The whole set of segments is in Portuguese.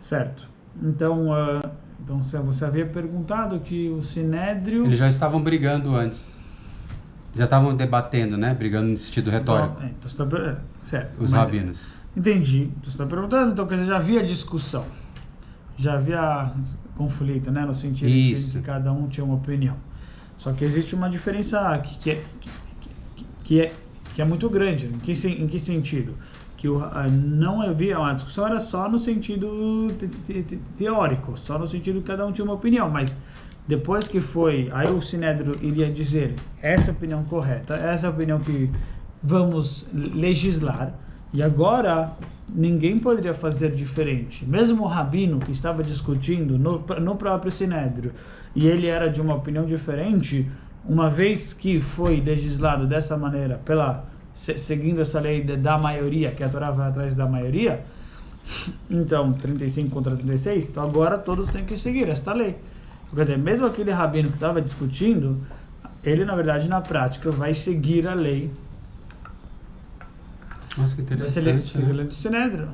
Certo. Então, então você havia perguntado que o Sinédrio... Eles já estavam brigando antes. Já estavam debatendo, né? Brigando no sentido retórico. Então, certo. Os rabinos. Entendi. Então você está perguntando, então quer dizer, já havia discussão. Já havia conflito, né? No sentido de que cada um tinha uma opinião. Só que existe uma diferença que é muito grande. Em que sentido? Que não havia uma discussão, era só no sentido teórico, só no sentido que cada um tinha uma opinião, mas depois que foi, aí o Sinédrio iria dizer, essa é a opinião correta, essa é a opinião que vamos legislar, e agora ninguém poderia fazer diferente. Mesmo o rabino que estava discutindo no próprio Sinédrio, e ele era de uma opinião diferente, uma vez que foi legislado dessa maneira seguindo essa lei da maioria, que a Torá vai atrás da maioria, então 35 contra 36, então agora todos têm que seguir esta lei. Quer dizer, mesmo aquele rabino que estava discutindo, ele na verdade na prática vai seguir a lei. Nossa, que interessante. Vai seguir a lei do Sinédrio.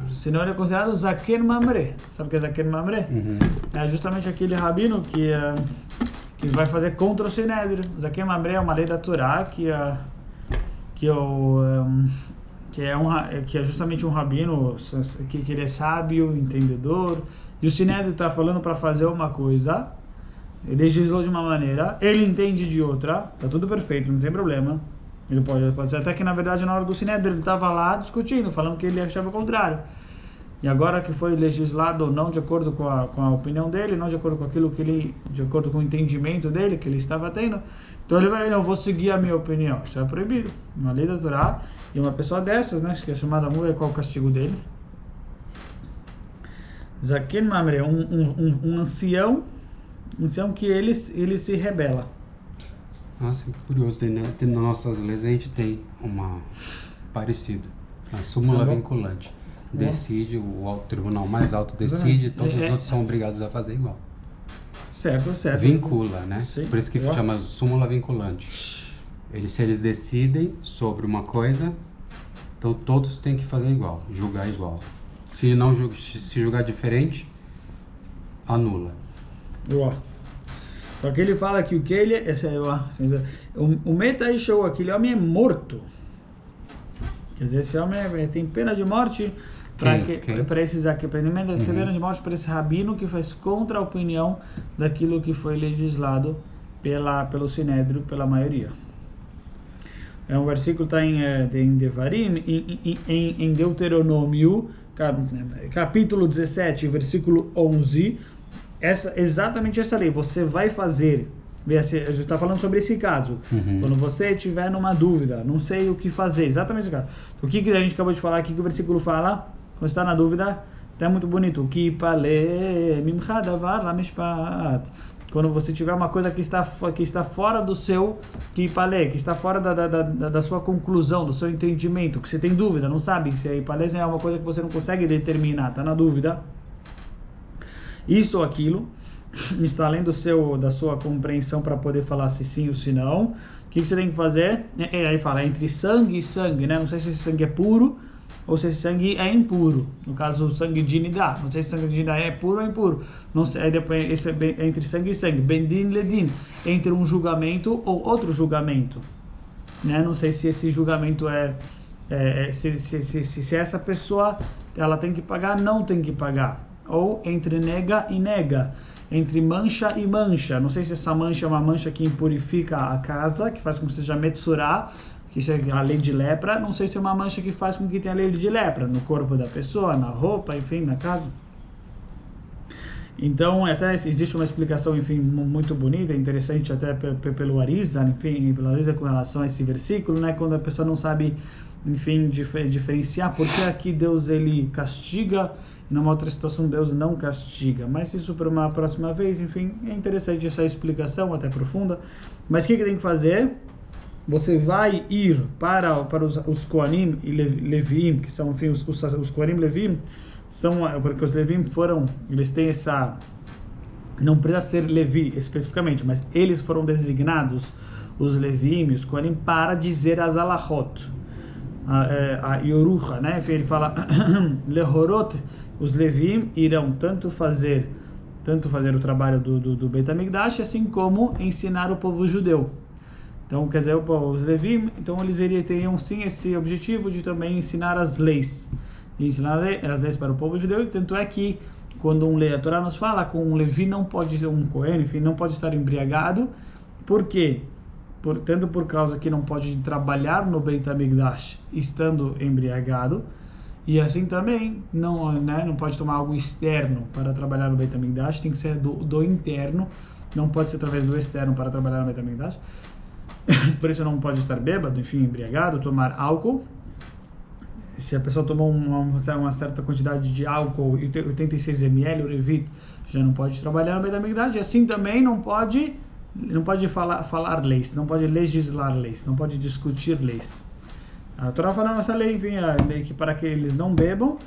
Senão ele é considerado Zaken Mamre. Sabe o que é Zaken Mamre? Uhum. É justamente aquele rabino que vai fazer contra o Sinédrio. Zaken Mamre é uma lei da Torá que é justamente um rabino que ele é sábio, entendedor, e o Sinédrio está falando para fazer uma coisa, ele legislou de uma maneira, ele entende de outra, está tudo perfeito, não tem problema. Ele pode ser até que na verdade na hora do Sinédrio ele estava lá discutindo, falando que ele achava o contrário. E agora que foi legislado não de acordo com a opinião dele, não de acordo com aquilo que ele, de acordo com o entendimento dele que ele estava tendo, então ele vai, não, vou seguir a minha opinião. Isso é proibido. Uma lei da Torá. E uma pessoa dessas, né, que é chamada mulher, qual é o castigo dele? Zaken Mamre, um ancião que ele se rebela. Nossa, que curioso, né? Nas nossas leis a gente tem uma parecida. A súmula vinculante. Decide, o tribunal mais alto decide, todos os outros são obrigados a fazer igual. Certo. Vincula, né? Sim. Por isso que chama súmula vinculante. Se eles decidem sobre uma coisa, então todos têm que fazer igual, julgar igual. Se não se julgar diferente, anula. Só que ele fala que o que ele o Meta show, aquele homem é morto. Quer dizer, esse homem tem pena de morte para esses aqui, tem pena de morte para esse rabino que faz contra a opinião daquilo que foi legislado pelo Sinédrio, pela maioria. É um versículo está em Devarim, em Deuteronômio, capítulo 17, versículo 11, exatamente essa lei. Você vai fazer, a gente está falando sobre esse caso, quando você tiver numa dúvida, não sei o que fazer, exatamente esse caso. Então, o que a gente acabou de falar aqui, que o versículo fala, quando está na dúvida, é muito bonito. Que pale mimcha davar la mishpat. Quando você tiver uma coisa que está fora do seu kipale, que está fora da sua conclusão, do seu entendimento, que você tem dúvida, não sabe se a kipale é uma coisa que você não consegue determinar, está na dúvida, isso ou aquilo, está além da sua compreensão para poder falar se sim ou se não, o que você tem que fazer? Aí fala entre sangue e sangue, né? Não sei se esse sangue é puro ou se esse sangue é impuro. No caso, o sangue de Nidá. Não sei se o sangue de Nidá é puro ou impuro. Não sei, aí depois, isso é entre sangue e sangue. Bendin ledin. Entre um julgamento ou outro julgamento. Né? Não sei se esse julgamento se essa pessoa ela tem que pagar, não tem que pagar. Ou entre nega e nega. Entre mancha e mancha. Não sei se essa mancha é uma mancha que impurifica a casa, que faz com que seja metsurá, que isso é a lei de lepra. Não sei se é uma mancha que faz com que tenha a lei de lepra no corpo da pessoa, na roupa, enfim, na casa. Então, até existe uma explicação, enfim, muito bonita, interessante até pelo Arizal, enfim, pelo Arizal com relação a esse versículo, né? Quando a pessoa não sabe, enfim, diferenciar por que aqui Deus ele castiga e numa outra situação Deus não castiga. Mas isso para uma próxima vez, enfim, é interessante essa explicação, até profunda. Mas o que tem que fazer? Você vai ir para os Kohanim e Levim, que são, enfim, os Kohanim e Levim, porque os Levim eles têm essa, não precisa ser Levi especificamente, mas eles foram designados, os Levim, os Kohanim, para dizer as alahot. a Yorucha, né? Ele fala Lehorot, os Levim irão tanto fazer o trabalho do Beit HaMikdash, assim como ensinar o povo judeu. Então, quer dizer, os Levim, então eles teriam sim esse objetivo de também ensinar as leis, de ensinar as leis para o povo judeu. E tanto é que quando a Torá nos fala que um Levi não pode ser um Cohen, enfim, não pode estar embriagado. Por quê? Tanto por causa que não pode trabalhar no Beit HaMikdash estando embriagado, e assim também não pode tomar algo externo para trabalhar no Beit HaMikdash, tem que ser do interno, não pode ser através do externo para trabalhar no Beit HaMikdash. Por isso não pode estar bêbado, enfim, embriagado, tomar álcool. Se a pessoa tomou uma certa quantidade de álcool, 86 ml, o Revit, já não pode trabalhar no Beit HaMikdash, e assim também não pode falar leis, não pode legislar leis, não pode discutir leis. A Torá fala essa lei, enfim, a lei que para que eles não bebam,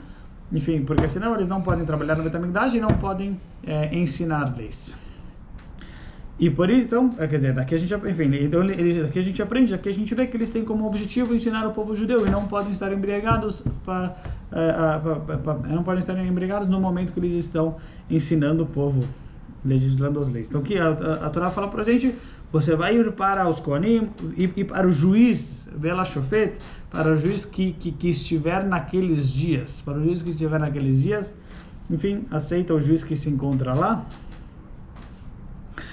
enfim, porque senão eles não podem trabalhar no Beit HaMikdash e não podem ensinar leis. E por isso, então, quer dizer, daqui a gente, enfim, então daqui a gente aprende, aqui a gente vê que eles têm como objetivo ensinar o povo judeu e não podem estar embriagados não podem estar embriagados no momento que eles estão ensinando o povo, legislando as leis. Então, aqui a Torá fala pra gente, você vai ir para os Kohanim e para o juiz, Bela Shofet, para o juiz que estiver naqueles dias, enfim, aceita o juiz que se encontra lá.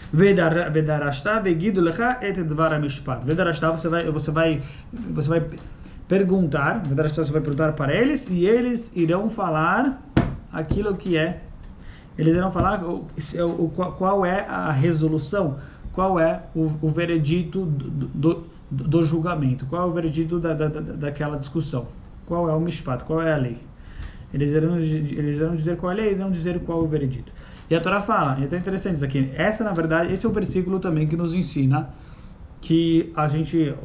Vedarashta vegidu lecha et dvar hamishpat. Vedarashta, você vai perguntar, Vedarashta, você vai perguntar para eles e eles irão falar aquilo que é. Eles irão falar qual é a resolução, qual é o veredito do julgamento, qual é o veredito daquela discussão, qual é o mishpat, qual é a lei. Eles irão dizer qual é a lei e não dizer qual é o veredito. E a Torá fala, é até interessante isso aqui, na verdade, esse é o versículo também que nos ensina que a gente,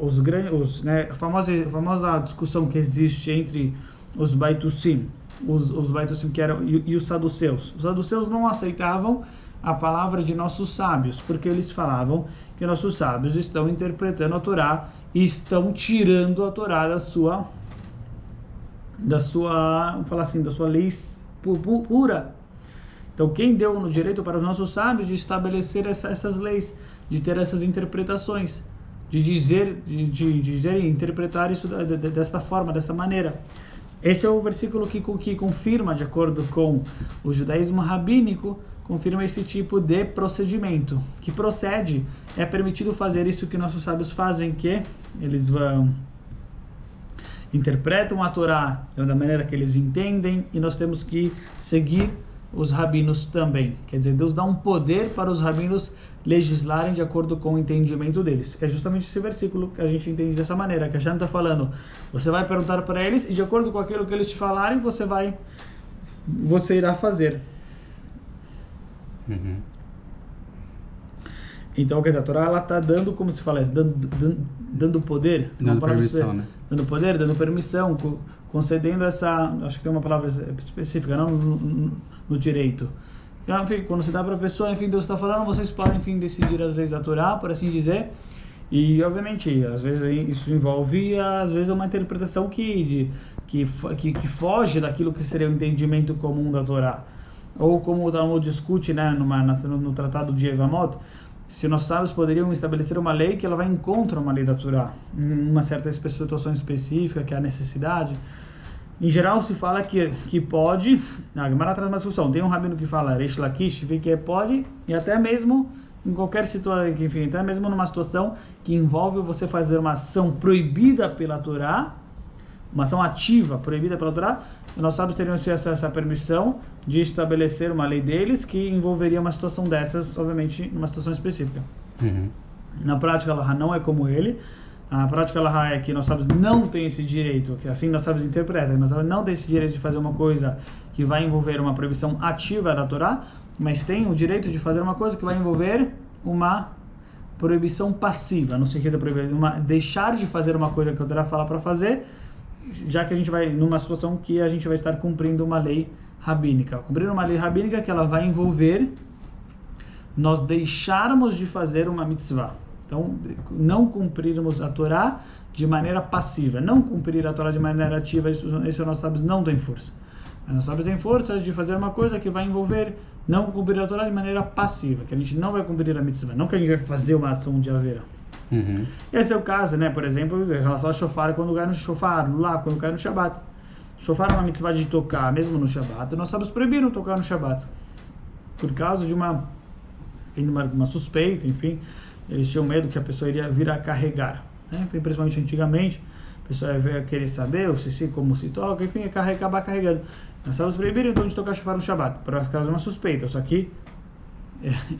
a famosa discussão que existe entre os Baitusim, os Baitusim que eram, e os saduceus. Os saduceus não aceitavam a palavra de nossos sábios, porque eles falavam que nossos sábios estão interpretando a Torá e estão tirando a Torá da sua vamos falar assim, da sua lei pura. Então, quem deu o direito para os nossos sábios de estabelecer essas leis, de ter essas interpretações, de dizer e interpretar isso desta forma, dessa maneira? Esse é o versículo que confirma, de acordo com o judaísmo rabínico, confirma esse tipo de procedimento. Que procede, é permitido fazer isso que nossos sábios fazem, que eles interpretam a Torá da maneira que eles entendem, e nós temos que seguir os rabinos também. Quer dizer, Deus dá um poder para os rabinos legislarem de acordo com o entendimento deles. É justamente esse versículo que a gente entende dessa maneira, que a Shem está falando. Você vai perguntar para eles e de acordo com aquilo que eles te falarem, você irá fazer. Uhum. Então, a Torá, ela está dando, como se fala, dando poder. Dando permissão, né? Dando poder, dando permissão, concedendo essa, acho que tem uma palavra específica, não no direito. Enfim, quando você dá para a pessoa, enfim, Deus está falando, vocês podem, enfim, decidir as leis da Torá, por assim dizer. E, obviamente, às vezes isso envolve, às vezes, uma interpretação que foge daquilo que seria o entendimento comum da Torá. Ou como o Talmud discute, né, no Tratado de Evamot, se nossos sábios poderiam estabelecer uma lei que ela vai em contra uma lei da Torá, em uma certa situação específica, que é a necessidade. Em geral, se fala que pode, a Gemara traz uma discussão, tem um rabino que fala, Reish Lakish, que pode, e até mesmo em qualquer situação, enfim, até mesmo numa situação que envolve você fazer uma ação proibida pela Torá, uma ação ativa proibida pela Torá, nós sábios teriam essa permissão de estabelecer uma lei deles que envolveria uma situação dessas, obviamente, numa situação específica. Uhum. Na prática, Allah não é como ele. A prática Allah é que nós sábios não têm esse direito, que assim nós sábios interpretam, nós sábios não têm esse direito de fazer uma coisa que vai envolver uma proibição ativa da Torá, mas tem o direito de fazer uma coisa que vai envolver uma proibição passiva, não sei o que é proibir, deixar de fazer uma coisa que a Torá fala para fazer, já que a gente vai numa situação que a gente vai estar cumprindo uma lei rabínica. Cumprir uma lei rabínica que ela vai envolver nós deixarmos de fazer uma mitzvah. Então, não cumprirmos a Torá de maneira passiva. Não cumprir a Torá de maneira ativa, isso nós sábios não tem força. Mas nós sábios tem força de fazer uma coisa que vai envolver não cumprir a Torá de maneira passiva, que a gente não vai cumprir a mitzvah, não que a gente vai fazer uma ação de haverá. Esse é o caso, né? Por exemplo, em relação ao shofar, quando cai no shofar, lá, quando cai no Shabbat. Shofar é uma mitzvah de tocar, mesmo no Shabbat. Nós sábios proibiram tocar no Shabbat. Por causa de uma suspeita, enfim. Eles tinham medo que a pessoa iria vir a carregar. Né? Principalmente antigamente, a pessoa ia querer saber como se toca, enfim, acabar carregando. Nós sábios proibiram então de tocar shofar no Shabbat, por causa de uma suspeita. Só que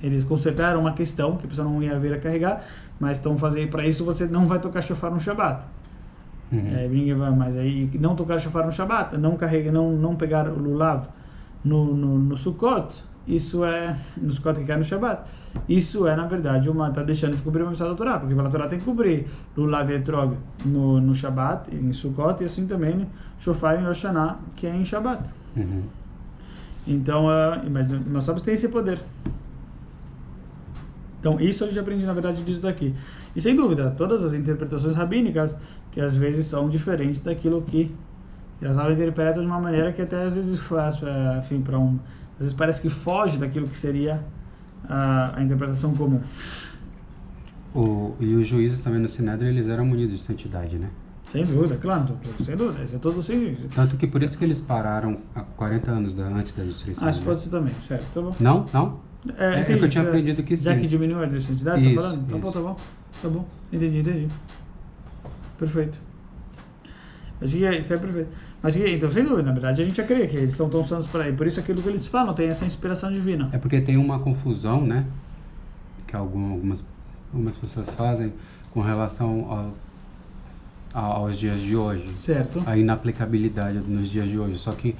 eles consertaram uma questão que a pessoa não ia vir a carregar, mas estão fazendo para isso você não vai tocar shofar no Shabbat. Mas aí não tocar shofar no Shabbat, não carregar, não pegar o lulav no Sukkot, isso é no Sukkot que cai no Shabbat. Isso é na verdade está deixando de cumprir uma missão da Torá, porque pela Torá tem que cumprir lulav e etrog no Shabbat, em Sukkot, e assim também shofar em Rosh Hashanah, que é em Shabbat. Então, mas nós sábios têm esse poder. Então, isso a gente aprende, na verdade, disso daqui. E, sem dúvida, todas as interpretações rabínicas, que às vezes são diferentes daquilo que elas interpretam de uma maneira que até às vezes faz, enfim, às vezes parece que foge daquilo que seria a interpretação comum. E os juízes também no Sinédrio, eles eram munidos de santidade, né? Sem dúvida, claro, sem dúvida, isso é todo sem. Tanto que por isso que eles pararam há 40 anos antes da destruição. Isso pode ser também, certo, tá bom. Não? É que eu tinha aprendido que sim. Já que diminuiu a santidade, você tá falando? Tá bom. Entendi. Perfeito. Acho que isso é perfeito. Mas então, sem dúvida, na verdade, a gente já crê que eles são tão santos para aí. Por isso aquilo que eles falam tem essa inspiração divina. É porque tem uma confusão, né? Que algumas pessoas fazem com relação aos dias de hoje. Certo. A inaplicabilidade nos dias de hoje. Só que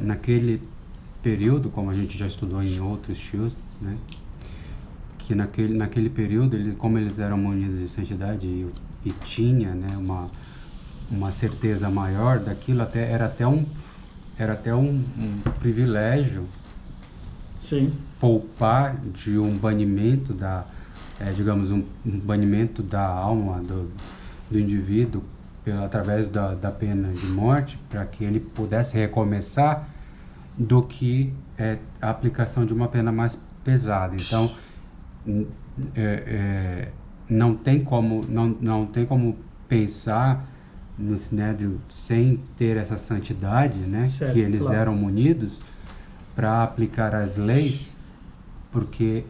naquele período, como a gente já estudou em outros shiurs, né? Que naquele período, como eles eram munidos de santidade e tinha, né, uma certeza maior daquilo, era até um privilégio. Sim. Poupar de um banimento digamos, um banimento da alma do indivíduo através da pena de morte, para que ele pudesse recomeçar, do que a aplicação de uma pena mais pesada. Então, não tem como pensar no Sinédrio sem ter essa santidade, né? Certo, que eles claro. eram munidos para aplicar as leis, porque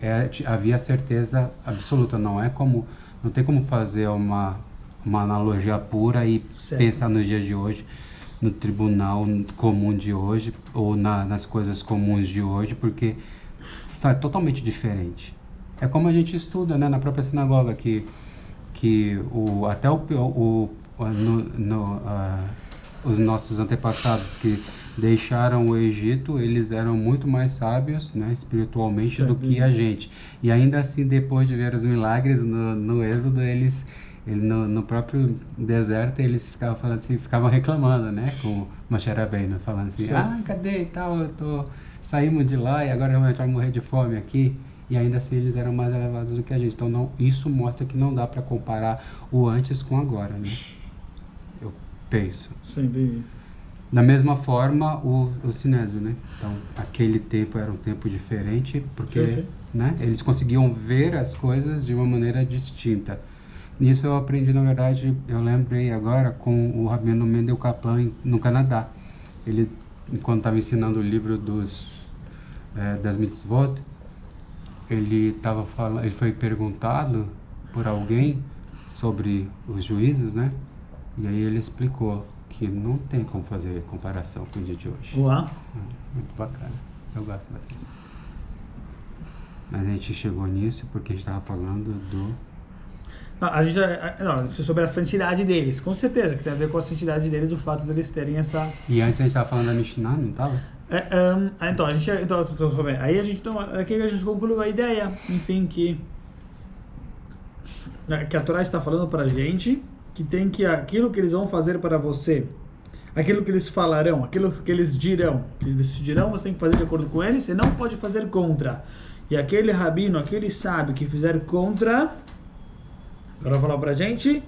havia certeza absoluta. Não tem como fazer uma analogia pura e certo. Pensar nos dias de hoje, no tribunal comum de hoje, ou nas coisas comuns de hoje, porque está totalmente diferente. É como a gente estuda, né, na própria sinagoga, que os nossos antepassados que deixaram o Egito, eles eram muito mais sábios, né, espiritualmente, do que a gente. E ainda assim, depois de ver os milagres no Êxodo, no próprio deserto, eles ficavam reclamando, né, com Moshe Rabbeinu, falando assim, cadê e tal, saímos de lá e agora a gente vai morrer de fome aqui. E ainda assim eles eram mais elevados do que a gente. Então isso mostra que não dá para comparar o antes com agora, né? Eu penso. Sim. Da mesma forma o Sinédrio, né? Então aquele tempo era um tempo diferente, porque sim. Né? Eles conseguiam ver as coisas de uma maneira distinta. Nisso eu aprendi, na verdade, eu lembrei agora com o Rabino Mendel Kaplan no Canadá. Ele, enquanto estava ensinando o livro das mitzvot, ele foi perguntado por alguém sobre os juízes, né? E aí ele explicou que não tem como fazer comparação com o dia de hoje. Uau! Muito bacana. Eu gosto bastante. Mas a gente chegou nisso porque a gente estava falando sobre a santidade deles, com certeza, que tem a ver com a santidade deles, o fato deles terem essa... E antes a gente estava falando da Mishnah, não estava? Aí aqui a gente concluiu a ideia, enfim, que a Torá está falando para a gente que tem que aquilo que eles vão fazer para você, aquilo que eles falarão, aquilo que eles dirão, você tem que fazer de acordo com eles, você não pode fazer contra. E aquele rabino, aquele sábio que fizer contra, Agora falou pra gente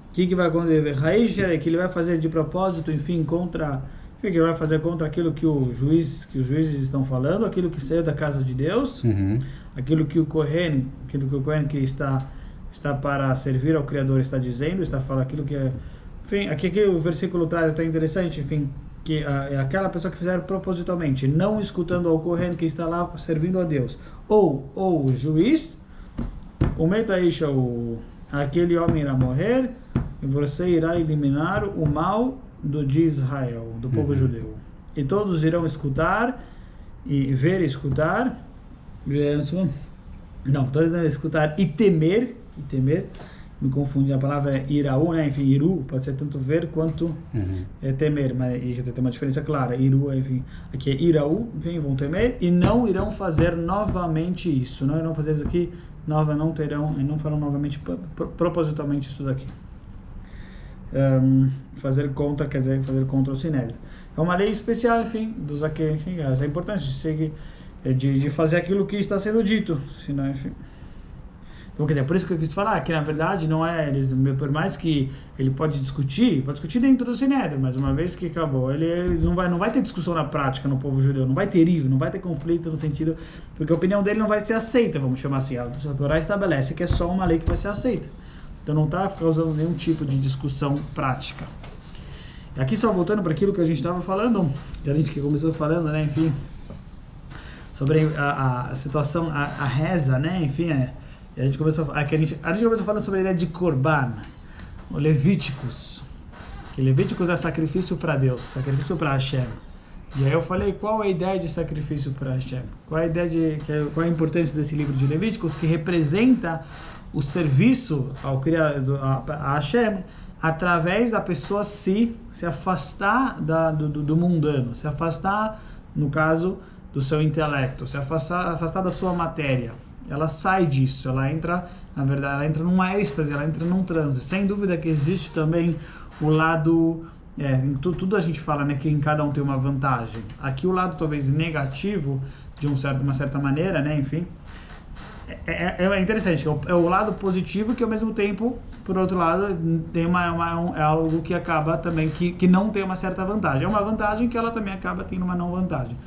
o que vai acontecer, que ele vai fazer de propósito, enfim, que ele vai fazer contra aquilo que os juízes estão falando, aquilo que saiu da casa de Deus, aquilo que o Kohen que está para servir ao Criador está dizendo, está falando aquilo que é, enfim, aqui o versículo traz até interessante, enfim, que é aquela pessoa que fizer propositalmente, não escutando ao Kohen que está lá servindo a Deus, ou o juiz, o Metaisha, aquele homem irá morrer, e você irá eliminar o mal de Israel, do povo judeu. E todos irão escutar, e ver e escutar, não, todos irão escutar e temer, me confundi, a palavra é iraú, né? Enfim, iru pode ser tanto ver quanto temer, mas tem uma diferença clara. Iru, enfim, aqui é iraú, enfim, vão temer e não irão fazer novamente isso, não irão fazer isso aqui, não farão novamente propositalmente isso daqui. Fazer contra, quer dizer, fazer contra o Sinédrio. É uma lei especial, enfim, dos aqui, enfim, essa é importante de seguir, de fazer aquilo que está sendo dito, senão, enfim. Então, quer dizer, por isso que eu quis falar que na verdade não é, por mais que ele pode discutir dentro do Sinédrio, mas uma vez que acabou, ele não vai ter discussão na prática no povo judeu, não vai ter rivo, não vai ter conflito no sentido, porque a opinião dele não vai ser aceita, vamos chamar assim. A Torá estabelece que é só uma lei que vai ser aceita. Então não está causando nenhum tipo de discussão prática. E aqui só voltando para aquilo que a gente estava falando, que a gente que começou falando, né, enfim, sobre a situação, a reza, né, enfim, a gente começou falando sobre a ideia de Korban, o Levíticos, que Levíticos é sacrifício para Deus, sacrifício para Hashem. E aí eu falei, qual é a ideia de sacrifício para Hashem? Qual é a importância desse livro de Levíticos, que representa o serviço ao Criador, a Hashem, através da pessoa se afastar do mundano, se afastar, no caso, do seu intelecto, se afastar da sua matéria. Ela sai disso, ela entra, na verdade, ela entra numa êxtase, ela entra num transe. Sem dúvida que existe também o lado, em tudo a gente fala, né, que em cada um tem uma vantagem. Aqui o lado talvez negativo, de uma certa maneira, né, enfim, é interessante, é o lado positivo que ao mesmo tempo, por outro lado, tem é algo que acaba também, que não tem uma certa vantagem. É uma vantagem que ela também acaba tendo uma não vantagem.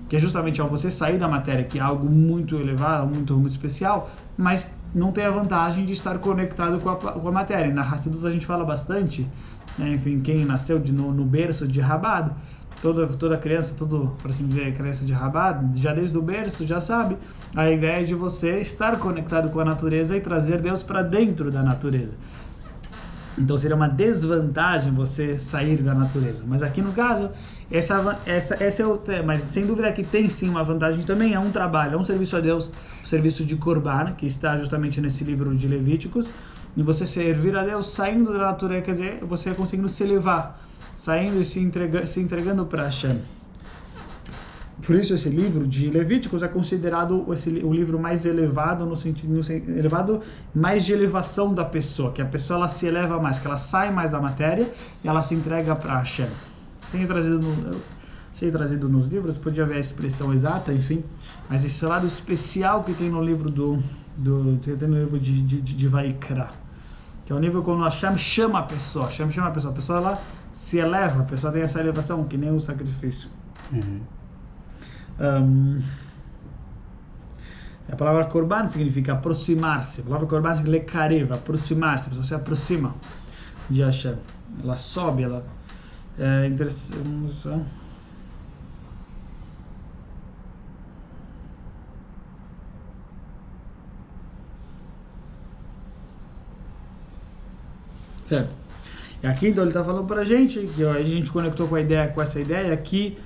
Que é justamente ao você sair da matéria, que é algo muito elevado, muito especial, mas não tem a vantagem de estar conectado com a matéria. Na Hassidut a gente fala bastante, né? Enfim, quem nasceu no berço de Rabad, toda criança, por assim dizer, criança de Rabad, já desde o berço já sabe a ideia de você estar conectado com a natureza e trazer Deus para dentro da natureza. Então seria uma desvantagem você sair da natureza. Mas aqui no caso, essa é o tema. Mas sem dúvida que tem sim uma vantagem também. É um trabalho, é um serviço a Deus, o serviço de Korban, que está justamente nesse livro de Levíticos. E você servir a Deus saindo da natureza, quer dizer, você conseguindo se elevar, saindo e se entregando para Hashem. Por isso esse livro de Levíticos é considerado o livro mais elevado, no sentido elevado, mais de elevação da pessoa, que a pessoa ela se eleva mais, que ela sai mais da matéria e ela se entrega para Hashem. Sem trazido nos livros, podia ver a expressão exata, enfim, mas esse lado especial que tem no livro tem no livro de Vaikra, que é o nível quando Hashem chama a pessoa, a pessoa ela se eleva, a pessoa tem essa elevação, que nem o sacrifício. A palavra Korban significa aproximar-se. A palavra Korban significa lekarev, aproximar-se. A pessoa se aproxima de Hashem. Ela sobe, ela é interessante. Certo. E aqui então ele está falando para a gente que a gente conectou com essa ideia que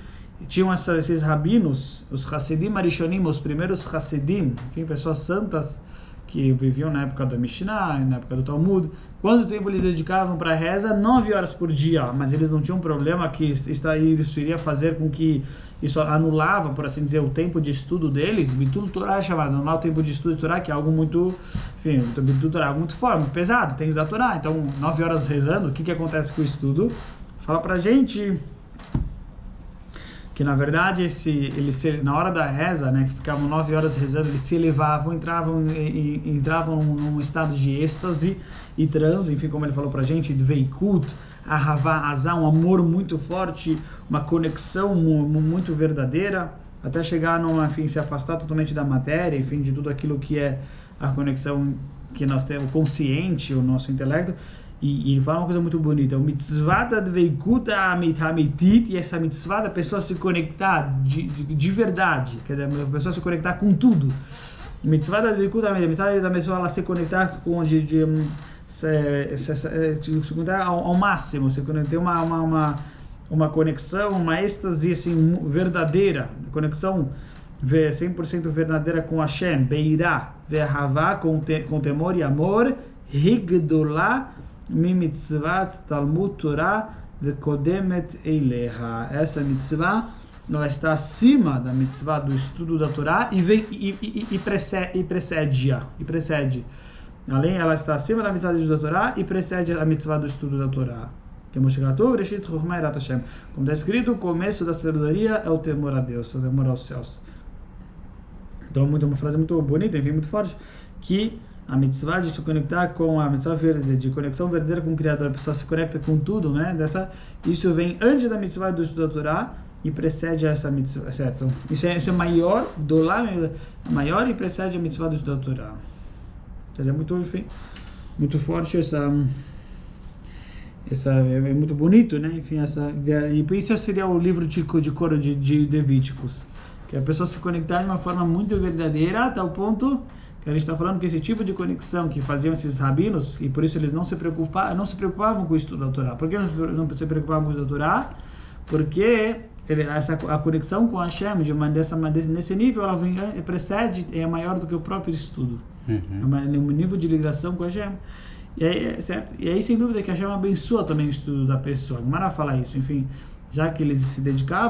tinham esses rabinos, os Hassidim Arishonim, os primeiros Hassidim, enfim, pessoas santas que viviam na época da Mishnah, na época do Talmud. Quanto tempo eles dedicavam para a reza? 9 horas por dia, mas eles não tinham problema que isso iria fazer com que isso anulava, por assim dizer, o tempo de estudo deles. Bitul Torah é chamado, anular o tempo de estudo de Torah, que é algo muito, enfim, Bitul Torah é algo muito forte, muito pesado, tem que usar Torah. Então, 9 horas rezando, o que acontece com o estudo? Fala pra gente que na verdade na hora da reza, né, que ficavam 9 horas rezando, eles se elevavam, entravam num estado de êxtase e transe, enfim, como ele falou pra gente, dveikut, ahavá, azá, um amor muito forte, uma conexão muito verdadeira, até chegar enfim, se afastar totalmente da matéria, enfim, de tudo aquilo que é a conexão que nós temos, o consciente, o nosso intelecto. E ele fala uma coisa muito bonita, o mitzvah da dveikuta amitit, e essa mitzvah da pessoa se conectar de verdade, quer dizer, a pessoa se conectar com tudo. Mitzvah da dveikuta amitit, a mitzvah da pessoa ela se conectar com se conectar ao máximo, se ter uma conexão, uma êxtase assim, verdadeira, conexão 100% verdadeira com Hashem, beirá, ve'ahavá, com temor e amor, higdolá, mitzvat Talmud Torah vekodemet eileha. Essa mitzvah, ela está acima da mitzvah do estudo da Torá e precede. Além, ela está acima da mitzvah do estudo da Torá e precede a mitzvah do estudo da Torá. Como está escrito, o começo da sabedoria é o temor a Deus, o temor aos céus. Então, uma frase muito bonita, enfim, muito forte, que a mitzvah de se conectar com a mitzvah de conexão verdadeira com o Criador, a pessoa se conecta com tudo, né? Isso vem antes da mitzvah do estudo da Torá e precede essa mitzvah, certo? Isso é maior, maior e precede a mitzvah do estudo da Torá. Quer dizer, muito forte é muito bonito, né? Enfim, e por isso seria o livro de coro de Levíticos, que a pessoa se conectar de uma forma muito verdadeira, a tal ponto que a gente está falando que esse tipo de conexão que faziam esses rabinos, e por isso eles não se preocupavam com o estudo da Torá. Por que não se preocupavam com o estudo da Torá? Porque a conexão com Hashem, nesse nível, ela precede, é maior do que o próprio estudo. O nível de ligação com Hashem. E aí, certo? E aí, sem dúvida, que Hashem abençoa também o estudo da pessoa. A Gemara fala isso, enfim, já que eles se dedicavam